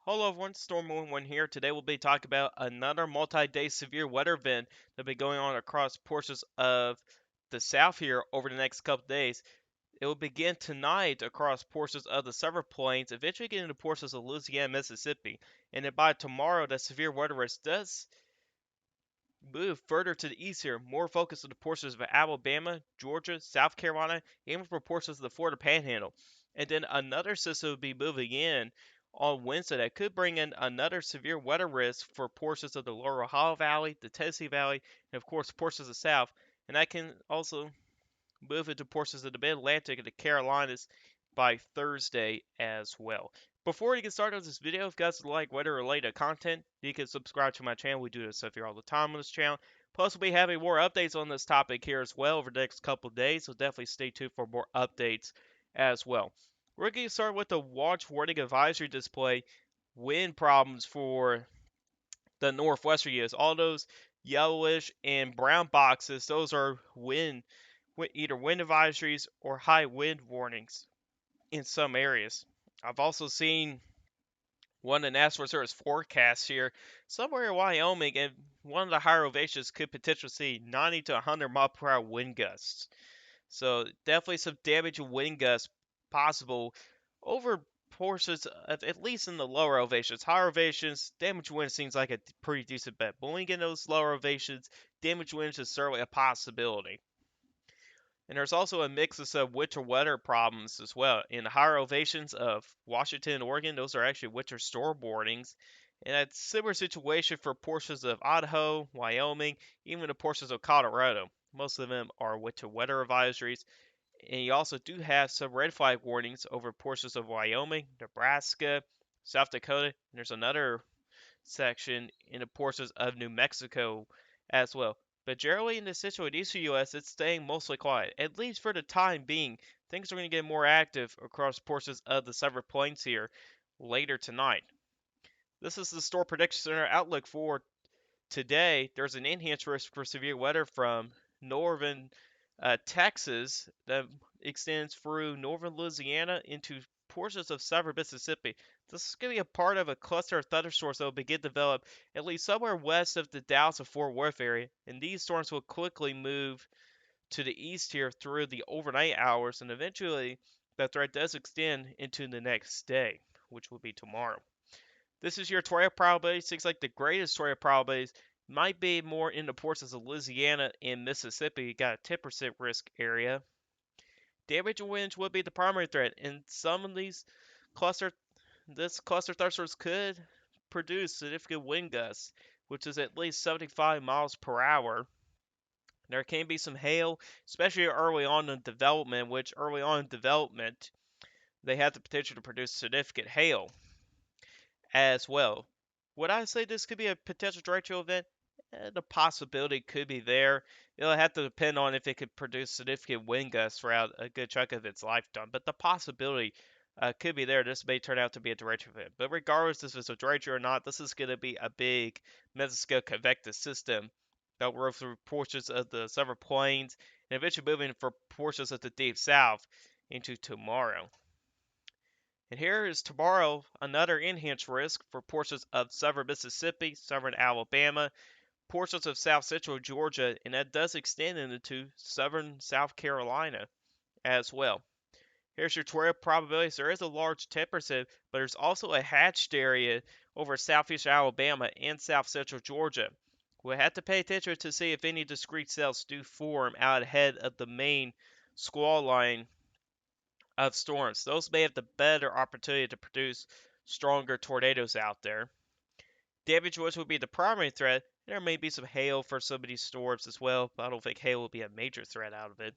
Hello everyone, Storm11 here. Today we'll be talking about another multi-day severe weather event that'll be going on across portions of the south here over the next couple days. It will begin tonight across portions of the Several Plains, eventually getting into portions of Louisiana, Mississippi. And then by tomorrow, the severe weather risk does move further to the east here, more focused on the portions of Alabama, Georgia, South Carolina, even for portions of the Florida Panhandle. And then another system will be moving in on Wednesday that could bring in another severe weather risk for portions of the Lower Ohio Valley, the Tennessee Valley, and of course portions of the South. And that can also move into portions of the Mid-Atlantic and the Carolinas by Thursday as well. Before we get started on this video, if you guys like weather-related content, you can subscribe to my channel. We do this stuff here all the time on this channel. Plus, we'll be having more updates on this topic here as well over the next couple of days, so definitely stay tuned for more updates as well. We're going to start with the watch warning advisory display. Wind problems for the northwestern U.S. All those yellowish and brown boxes, those are either wind advisories or high wind warnings in some areas. I've also seen one of the National Reserve's forecasts here somewhere in Wyoming, and one of the higher elevations could potentially see 90 to 100 mile per hour wind gusts. So definitely some damaging wind gusts possible over portions of at least in the lower elevations. Higher elevations, damage wind seems like a pretty decent bet. But when you get those lower elevations, damage winds is certainly a possibility. And there's also a mix of some winter weather problems as well. In the higher elevations of Washington and Oregon, those are actually winter storm warnings. And that's a similar situation for portions of Idaho, Wyoming, even the portions of Colorado. Most of them are winter weather advisories. And you also do have some red flag warnings over portions of Wyoming, Nebraska, South Dakota, and there's another section in the portions of New Mexico as well. But generally in the central and eastern U.S., it's staying mostly quiet, at least for the time being. Things are going to get more active across portions of the Several Plains here later tonight. This is the Storm Prediction Center outlook for today. There's an enhanced risk for severe weather from northern Texas that extends through northern Louisiana into portions of southern Mississippi. This is going to be a part of a cluster of thunderstorms that will begin to develop at least somewhere west of the Dallas and Fort Worth area. And these storms will quickly move to the east here through the overnight hours, and eventually that threat does extend into the next day, which will be tomorrow. This is your tornado probability. Seems like the greatest tornado probabilities might be more in the portions of Louisiana and Mississippi. You got a 10% risk area. Damage and winds would be the primary threat, and some of cluster this cluster thrusters could produce significant wind gusts, which is at least 75 miles per hour. There can be some hail, especially early on in development, which early on in development they have the potential to produce significant hail as well. Would I say this could be a potential derecho event? The possibility could be there. It'll have to depend on if it could produce significant wind gusts throughout a good chunk of its lifetime. But the possibility could be there. This may turn out to be a derecho event. But regardless if it's a derecho or not, this is going to be a big mesoscale convective system that will roll through portions of the Several Plains and eventually moving for portions of the Deep South into tomorrow. And here is tomorrow another enhanced risk for portions of southern Mississippi, southern Alabama, portions of south central Georgia, and that does extend into southern South Carolina as well. Here's your tornado probabilities. There is a large 10%, but there's also a hatched area over southeast Alabama and south central Georgia. We'll have to pay attention to see if any discrete cells do form out ahead of the main squall line of storms. Those may have the better opportunity to produce stronger tornadoes out there. Damage winds will be the primary threat. There may be some hail for some of these storms as well, but I don't think hail will be a major threat out of it.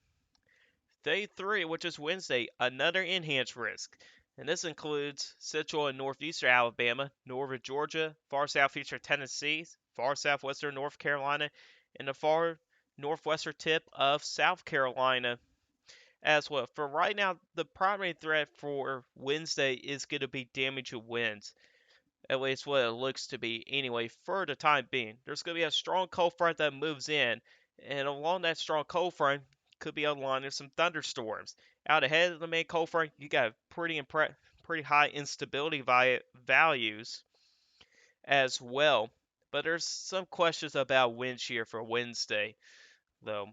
Day 3, which is Wednesday, another enhanced risk. And this includes central and northeastern Alabama, northern Georgia, far southeastern Tennessee, far southwestern North Carolina, and the far northwestern tip of South Carolina as well. For right now, the primary threat for Wednesday is going to be damage of winds. At least what it looks to be anyway for the time being. There's going to be a strong cold front that moves in. And along that strong cold front could be a line of some thunderstorms. Out ahead of the main cold front, you got a pretty pretty high instability values as well. But there's some questions about wind shear for Wednesday, though.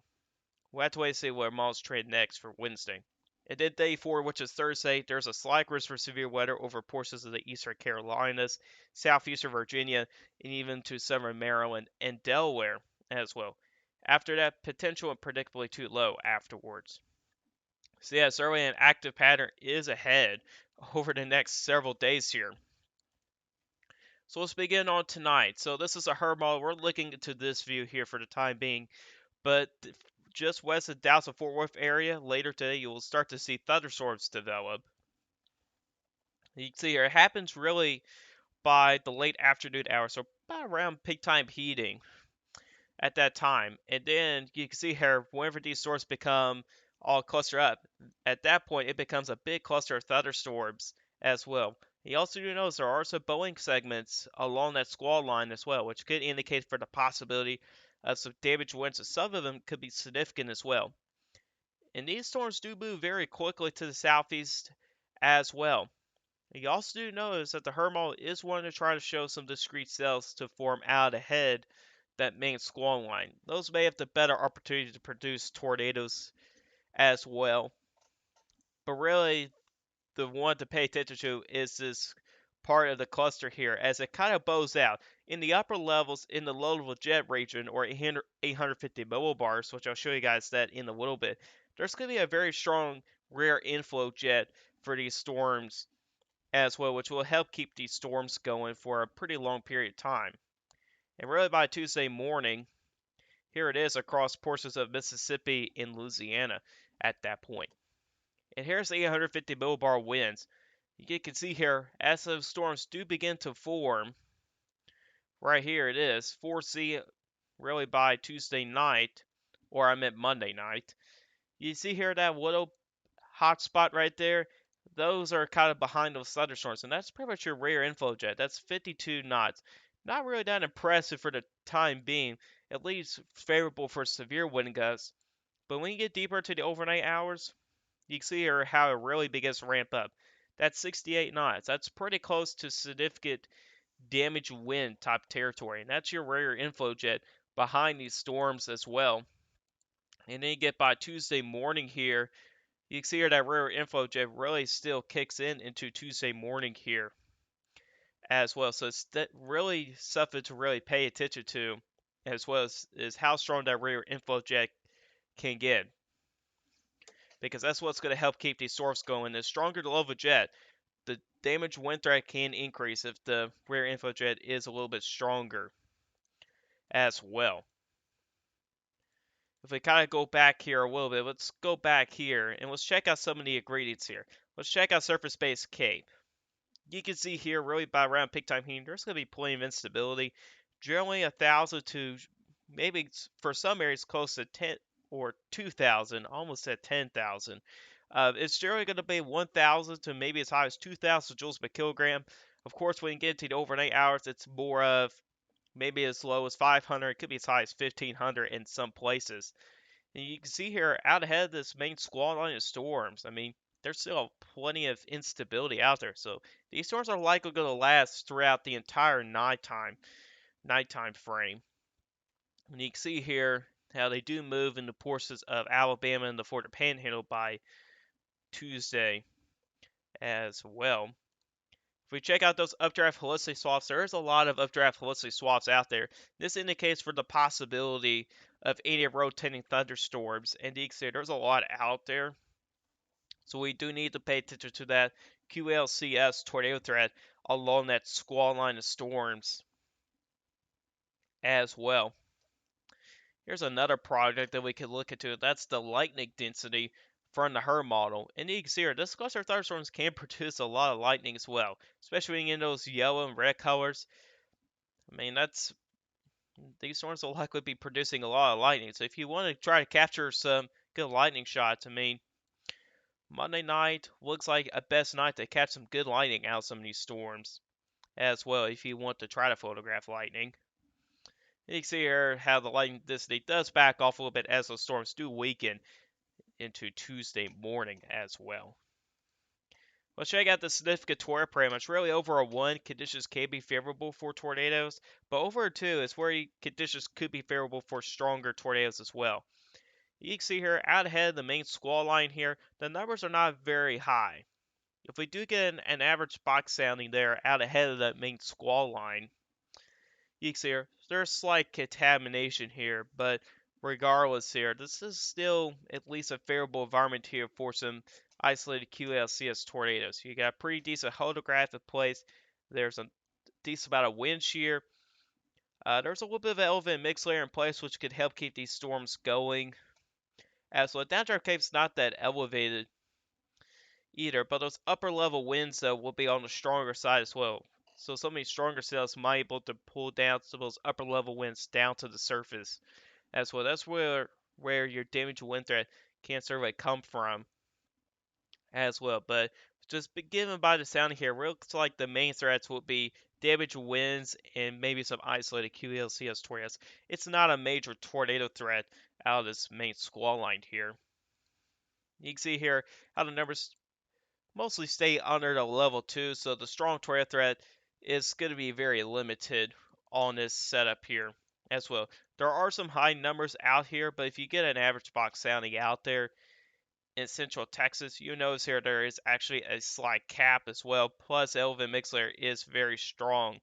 We'll have to wait and see where models trade next for Wednesday. And then day 4, which is Thursday, there's a slight risk for severe weather over portions of the eastern Carolinas, southeastern Virginia, and even to southern Maryland and Delaware as well. After that, potential and predictably too low afterwards. So yeah, certainly an active pattern is ahead over the next several days here. So let's begin on tonight. So this is a herd model. We're looking into this view here for the time being, but just west of Dallas and Fort Worth area, later today you will start to see thunderstorms develop. You can see here, it happens really by the late afternoon hours, so about around peak time heating at that time. And then you can see here, whenever these storms become all cluster up, at that point it becomes a big cluster of thunderstorms as well. You also do notice there are some Boeing segments along that squall line as well, which could indicate for the possibility of some damaged winds, and some of them could be significant as well. And these storms do move very quickly to the southeast as well. You also do notice that the Hermal is wanting to try to show some discrete cells to form out ahead that main squall line. Those may have the better opportunity to produce tornadoes as well. But really, the one to pay attention to is this part of the cluster here as it kind of bows out. In the upper levels, in the low level jet region, or 850 millibars, which I'll show you guys that in a little bit, there's going to be a very strong rear inflow jet for these storms as well, which will help keep these storms going for a pretty long period of time. And really by Tuesday morning, here it is across portions of Mississippi and Louisiana at that point. And here's the 850 millibar winds. You can see here, as those storms do begin to form, right here it is, 4C really by Tuesday night, or I meant Monday night. You see here that little hot spot right there? Those are kind of behind those thunderstorms, and that's pretty much your rear inflow jet. That's 52 knots. Not really that impressive for the time being, at least favorable for severe wind gusts. But when you get deeper into the overnight hours, you can see here how it really begins to ramp up. That's 68 knots. That's pretty close to significant damage wind type territory, and that's your rear inflow jet behind these storms as well. And then you get by Tuesday morning here, you can see here that rear inflow jet really still kicks in into Tuesday morning here as well. So it's really something to really pay attention to, as well as is how strong that rear inflow jet can get. Because that's what's going to help keep these storms going. The stronger the level jet, the damage wind threat can increase if the rear inflow jet is a little bit stronger as well. If we kind of go back here a little bit, let's go back here and let's check out some of the ingredients here. Let's check out surface base Cape. You can see here really by around peak time heating, there's going to be plenty of instability. Generally 1,000 to maybe for some areas close to 10 or 2,000, almost at 10,000. It's generally going to be 1,000 to maybe as high as 2,000 joules per kilogram. Of course, when you get into the overnight hours, it's more of maybe as low as 500. It could be as high as 1,500 in some places. And you can see here out ahead of this main squall line of storms. I mean, there's still plenty of instability out there. So these storms are likely going to last throughout the entire nighttime frame. And you can see here how they do move into portions of Alabama and the Florida Panhandle by Tuesday as well. If we check out those updraft helicity swaths, there is a lot of updraft helicity swaths out there. This indicates for the possibility of any rotating thunderstorms, and you can see there's a lot out there. So we do need to pay attention to that QLCS tornado threat along that squall line of storms as well. Here's another project that we could look into. That's the lightning density from the HER model. And you can see here, this cluster of thunderstorms can produce a lot of lightning as well, especially when you get those yellow and red colors. I mean, these storms will likely be producing a lot of lightning. So if you want to try to capture some good lightning shots, I mean, Monday night looks like a best night to catch some good lightning out of some of these storms as well if you want to try to photograph lightning. You can see here how the lightning density does back off a little bit as those storms do weaken into Tuesday morning as well. Let's check out the significant tornado parameters. Really, over a 1, conditions can be favorable for tornadoes, but over a 2 is where conditions could be favorable for stronger tornadoes as well. You can see here, out ahead of the main squall line here, the numbers are not very high. If we do get an average box sounding there out ahead of that main squall line, you can see here, there's slight contamination here, but regardless here, this is still at least a favorable environment here for some isolated QLCS tornadoes. You got a pretty decent hodograph in place. There's a decent amount of wind shear. There's a little bit of an elevated mix layer in place, which could help keep these storms going. As well, downdraft cave's not that elevated either, but those upper level winds though will be on the stronger side as well. So some of these stronger cells might be able to pull down some of those upper level winds down to the surface as well. That's where your damage to wind threat can survey come from as well. But just given by the sound here, it looks like the main threats will be damage winds and maybe some isolated QLCS tornadoes. It's not a major tornado threat out of this main squall line here. You can see here how the numbers mostly stay under the level 2, so the strong tornado threat is going to be very limited on this setup here as well. There are some high numbers out here, but if you get an average box sounding out there in central Texas, you notice here there is actually a slight cap as well, plus elevated mix layer is very strong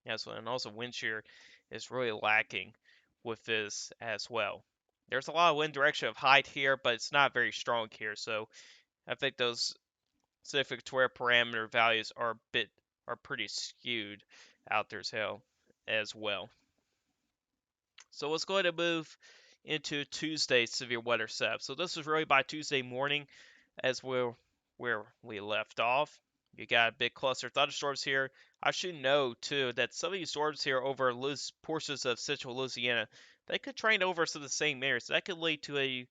as well, and also wind shear is really lacking with this as well. There's a lot of wind direction of height here, but it's not very strong here, so I think those specific tornado parameter values are pretty skewed out there as well. So let's go ahead and move into Tuesday's severe weather setup. So this is really by Tuesday morning as where we left off. You got a big cluster of thunderstorms here. I should note too that some of these storms here over loose portions of central Louisiana, they could train over some of the same areas. So that could lead to a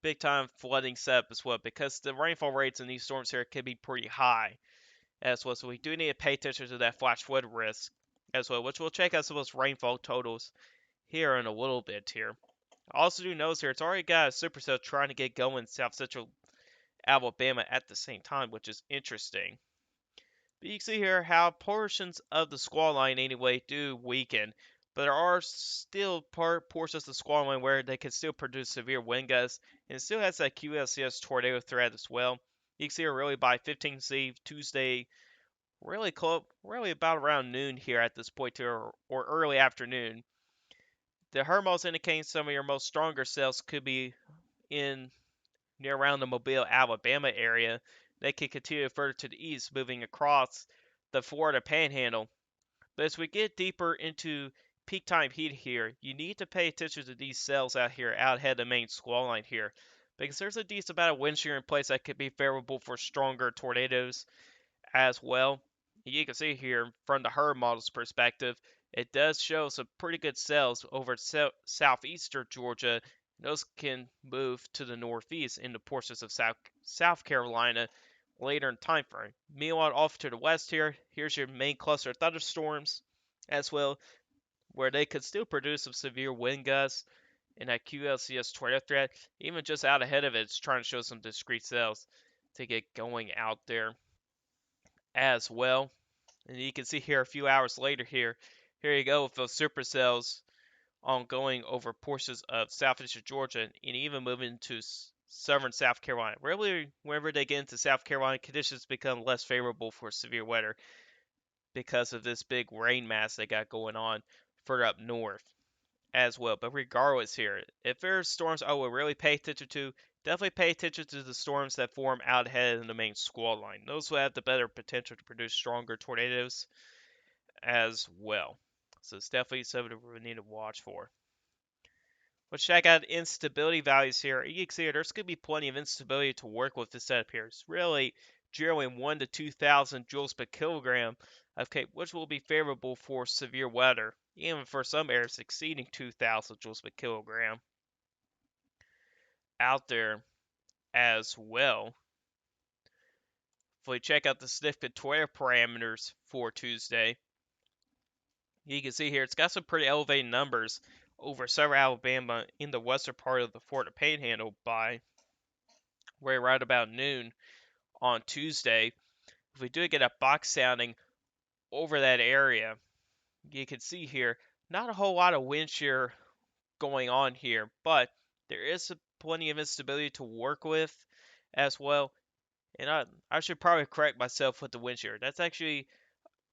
big time flooding setup as well, because the rainfall rates in these storms here can be pretty high as well. So we do need to pay attention to that flash flood risk as well, which we'll check out some of those rainfall totals here in a little bit here. Also do notice here, it's already got a supercell trying to get going south central Alabama at the same time, which is interesting. But you can see here how portions of the squall line anyway do weaken, but there are still portions of the squall line where they can still produce severe wind gusts, and it still has that QLCS tornado threat as well. You can see here really by 15th Tuesday, really close, really about around noon here at this point here, or early afternoon. The HERMOs indicating some of your most stronger cells could be in near around the Mobile, Alabama area. They could continue further to the east, moving across the Florida Panhandle. But as we get deeper into peak time heat here, you need to pay attention to these cells out here, out ahead of the main squall line here, because there's a decent amount of wind shear in place that could be favorable for stronger tornadoes as well. You can see here from the HERM model's perspective, it does show some pretty good cells over southeastern Georgia. Those can move to the northeast into portions of South Carolina later in time frame. Meanwhile, off to the west here, here's your main cluster of thunderstorms as well, where they could still produce some severe wind gusts and that QLCS tornado threat. Even just out ahead of it, it's trying to show some discrete cells to get going out there as well. And you can see here a few hours later here you go with those supercells ongoing over portions of southeastern Georgia and even moving to southern South Carolina. Really, whenever they get into South Carolina, conditions become less favorable for severe weather because of this big rain mass they got going on further up north as well. But regardless here, if there's storms I will really pay attention to, definitely pay attention to the storms that form out ahead of the main squall line. Those will have the better potential to produce stronger tornadoes as well. So it's definitely something we need to watch for. Let's check out instability values here. You can see here, there's going to be plenty of instability to work with this setup here. It's really generally 1 to 2,000 joules per kilogram of Cape, which will be favorable for severe weather, even for some areas exceeding 2,000 joules per kilogram out there as well. If we check out the significant tornado parameters for Tuesday, you can see here it's got some pretty elevated numbers over southern Alabama in the western part of the Florida Panhandle by right about noon on Tuesday. if we do get a box sounding over that area, you can see here, not a whole lot of wind shear going on here, but there is plenty of instability to work with as well. And I should probably correct myself with the wind shear. That's actually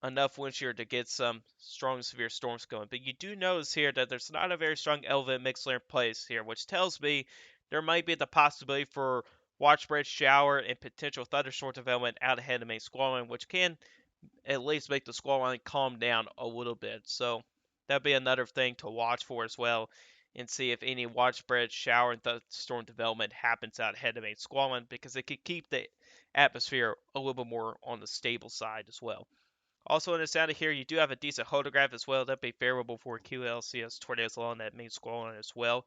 enough wind shear to get some strong severe storms going. But you do notice here that there's not a very strong elevated mixed layer in place here, which tells me there might be the possibility for widespread shower and potential thunderstorm development out ahead of main squall line, which can at least make the squall line calm down a little bit. So that'd be another thing to watch for as well, and see if any widespread shower and thunderstorm development happens out ahead of main squall line, because it could keep the atmosphere a little bit more on the stable side as well. Also, in the sound here, you do have a decent hodograph as well. That'd be favorable for QLCS tornadoes along that main squall line as well.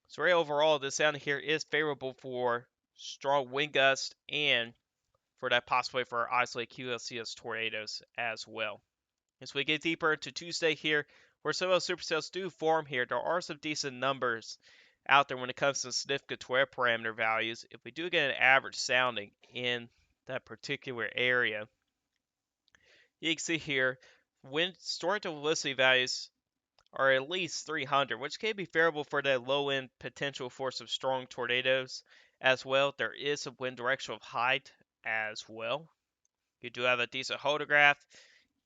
So, right overall, the sound here is favorable for strong wind gusts and for that possibility for isolated QLCS tornadoes as well. As we get deeper into Tuesday here, where some of those supercells do form here, there are some decent numbers out there when it comes to significant weather parameter values. If we do get an average sounding in that particular area, you can see here, wind storm to velocity values are at least 300, which can be favorable for that low end potential for some strong tornadoes as well. There is some wind directional height as well. You do have a decent hodograph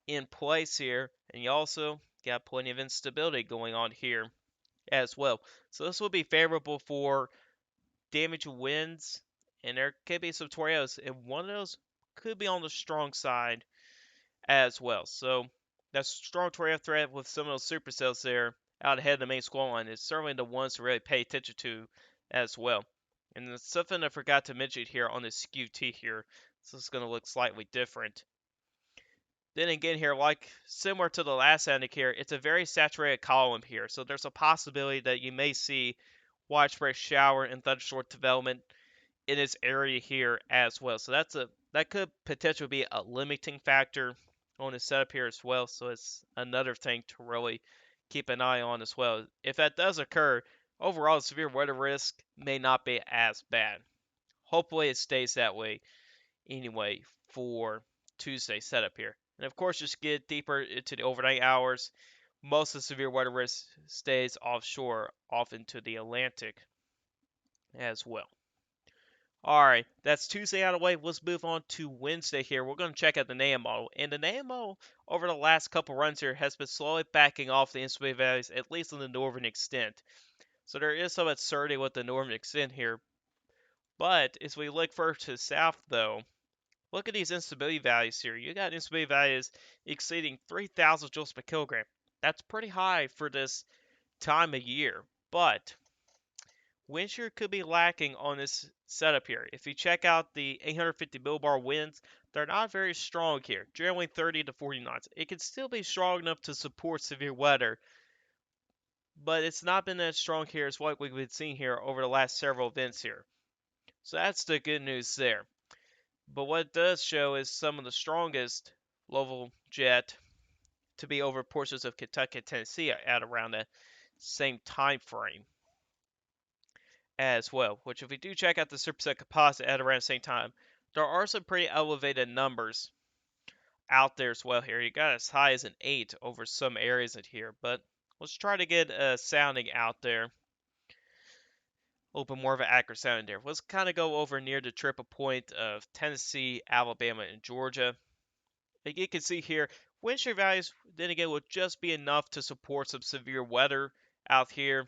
in place here, and you also got plenty of instability going on here as well. So this will be favorable for damage winds, and there could be some tornadoes, and one of those could be on the strong side as well. So that strong tornado threat with some of those supercells there out ahead of the main squall line is certainly the ones to really pay attention to as well. And there's something I forgot to mention here on this QT here. So it's going to look slightly different. Then again here, like similar to the last sounding here, it's a very saturated column here. So there's a possibility that you may see widespread shower and thunderstorm development in this area here as well. So that could potentially be a limiting factor on the setup here as well. So it's another thing to really keep an eye on as well. If that does occur, overall severe weather risk may not be as bad. Hopefully it stays that way anyway for Tuesday setup here. And of course, just get deeper into the overnight hours. Most of the severe weather risk stays offshore, off into the Atlantic as well. Alright, that's Tuesday out of the way. Let's move on to Wednesday here. We're going to check out the NAM model. And the NAM model, over the last couple runs here, has been slowly backing off the instability values, at least in the northern extent. So there is some uncertainty with the northern extent here. But as we look further to the south, though, look at these instability values here. You got instability values exceeding 3,000 joules per kilogram. That's pretty high for this time of year. But wind shear could be lacking on this setup here. If you check out the 850 millibar winds, they're not very strong here, generally 30 to 40 knots. It can still be strong enough to support severe weather, but it's not been as strong here as what we've been seeing here over the last several events here. So that's the good news there. But what it does show is some of the strongest level jet to be over portions of Kentucky and Tennessee at around the same time frame as well, which if we do check out the superset composite at around the same time, there are some pretty elevated numbers out there as well here. You got as high as an 8 over some areas in here, but let's try to get a sounding out there. Open more of an accurate sounding there. Let's kind of go over near the triple point of Tennessee, Alabama, and Georgia. Like you can see here, wind shear values, then again, will just be enough to support some severe weather out here.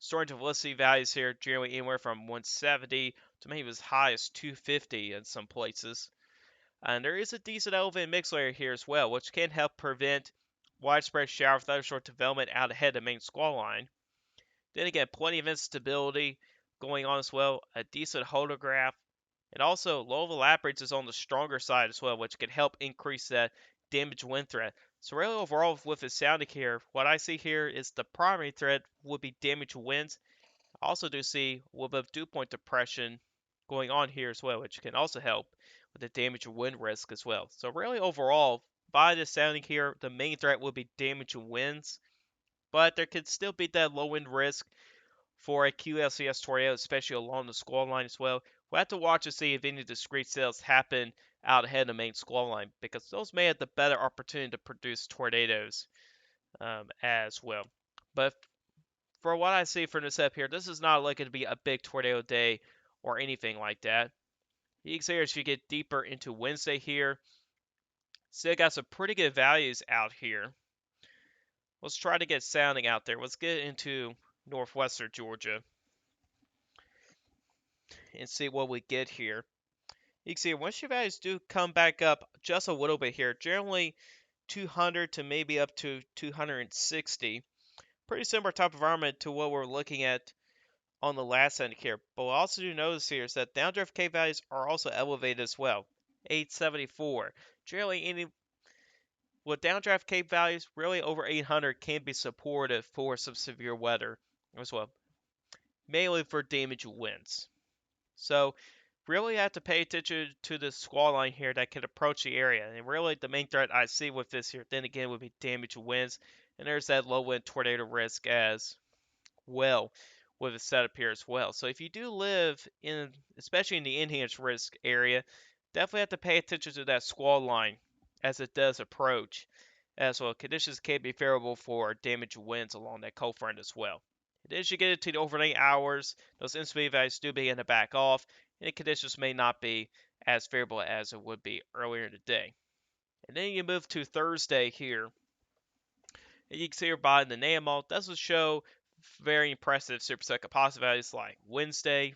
Storm to velocity values here generally anywhere from 170 to maybe as high as 250 in some places. And there is a decent elevated mix layer here as well, which can help prevent widespread shower of thunderstorm development out ahead of the main squall line. Then again, plenty of instability going on as well, a decent hodograph, and also low lap rates is on the stronger side as well, which can help increase that damage wind threat. So really overall with the sounding here, what I see here is the primary threat would be damage winds. I also do see a little bit of dew point depression going on here as well, which can also help with the damage wind risk as well. So really overall, by the sounding here, the main threat will be damage winds, but there could still be that low wind risk for a QLCS tornado, especially along the squall line as well, we'll have to watch to see if any discrete cells happen out ahead of the main squall line, because those may have the better opportunity to produce tornadoes as well. But for what I see from this up here, this is not looking to be a big tornado day or anything like that. You can see as you get deeper into Wednesday here, still got some pretty good values out here. Let's try to get sounding out there. Let's get into northwestern Georgia and see what we get here. You can see once your values do come back up just a little bit here, generally 200 to maybe up to 260. Pretty similar type of environment to what we're looking at on the last end here. But what I also do notice here is that downdraft K values are also elevated as well. 874. Generally, any with downdraft K values, really over 800 can be supportive for some severe weather as well, mainly for damage winds. So really have to pay attention to the squall line here that can approach the area. And really the main threat I see with this here, then again, would be damage winds. And there's that low wind tornado risk as well with a setup here as well. So if you do live in, especially in the enhanced risk area, definitely have to pay attention to that squall line as it does approach. As well, conditions can be favorable for damage winds along that cold front as well. And as you get into the overnight hours, those instability values do begin to back off, and the conditions may not be as favorable as it would be earlier in the day. And then you move to Thursday here, and you can see here by the NAML, this will show very impressive supersecond positive values like Wednesday.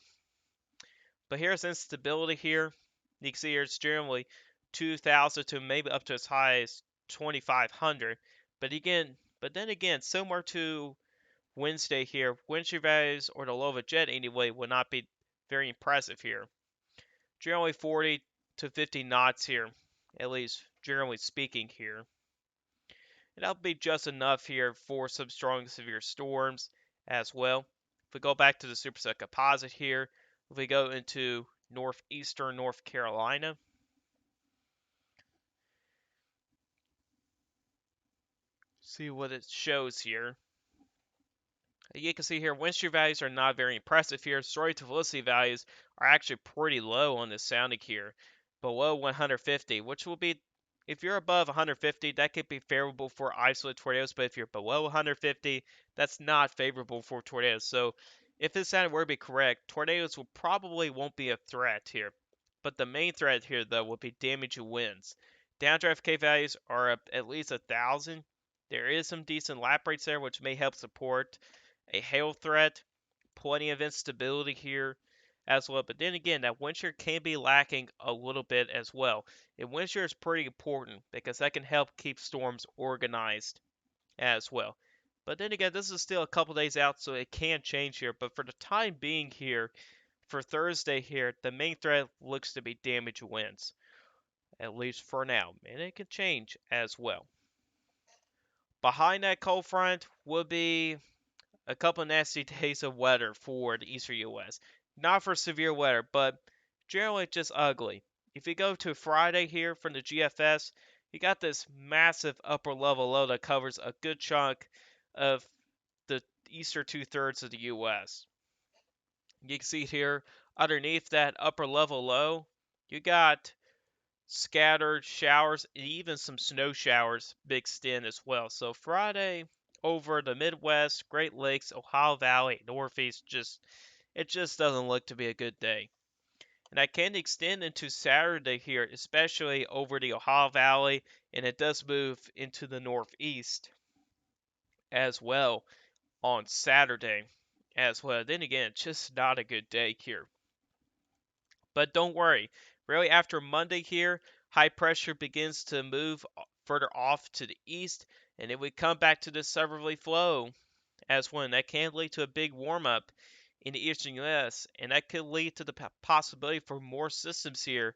But here's instability here. You can see here it's generally 2,000 to maybe up to as high as 2,500. But then again, similar to Wednesday here, wind shear values or the low of a jet anyway will not be very impressive here. Generally 40 to 50 knots here, at least generally speaking here. And that'll be just enough here for some strong severe storms as well. If we go back to the superset composite here, if we go into northeastern North Carolina, see what it shows here. You can see here, wind shear values are not very impressive here. Story to velocity values are actually pretty low on this sounding here, below 150, which will be, if you're above 150, that could be favorable for isolated tornadoes, but if you're below 150, that's not favorable for tornadoes. So if this sounding were to be correct, tornadoes will probably won't be a threat here. But the main threat here, though, will be damage winds. Downdraft K values are up at least 1,000. There is some decent lap rates there, which may help support a hail threat, plenty of instability here as well. But then again, that wind shear can be lacking a little bit as well. And wind shear is pretty important because that can help keep storms organized as well. But then again, this is still a couple days out, so it can change here. But for the time being here, for Thursday here, the main threat looks to be damage winds, at least for now. And it can change as well. Behind that cold front will be a couple nasty days of weather for the eastern U.S. Not for severe weather, but generally just ugly. If you go to Friday here from the GFS, you got this massive upper level low that covers a good chunk of the eastern two-thirds of the U.S. You can see here underneath that upper level low, you got scattered showers and even some snow showers mixed in as well. So Friday over the Midwest, Great Lakes, Ohio Valley, Northeast, it just doesn't look to be a good day. And that can extend into Saturday here, especially over the Ohio Valley, and it does move into the Northeast as well on Saturday as well. Then again, just not a good day here. But don't worry, really after Monday here, high pressure begins to move further off to the east, and it would come back to the southerly flow as well. That can lead to a big warm up in the eastern U.S., and that could lead to the possibility for more systems here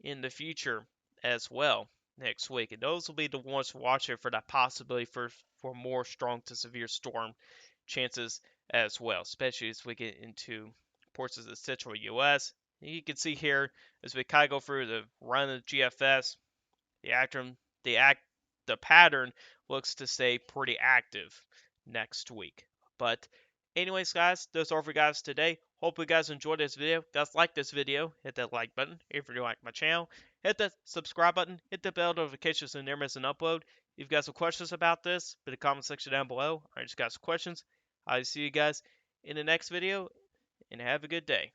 in the future as well next week. And those will be the ones watching for that possibility for more strong to severe storm chances as well, especially as we get into ports of the central U.S. You can see here as we kind of go through the run of the GFS, the the pattern looks to stay pretty active next week. But anyways, guys, those are for guys today. Hope you guys enjoyed this video. Guys, like this video, hit that like button. If you like my channel, hit that subscribe button, hit the bell notifications so you never miss an upload. If you've got some questions about this, put a comment section down below. I just got some questions. I'll see you guys in the next video, and have a good day.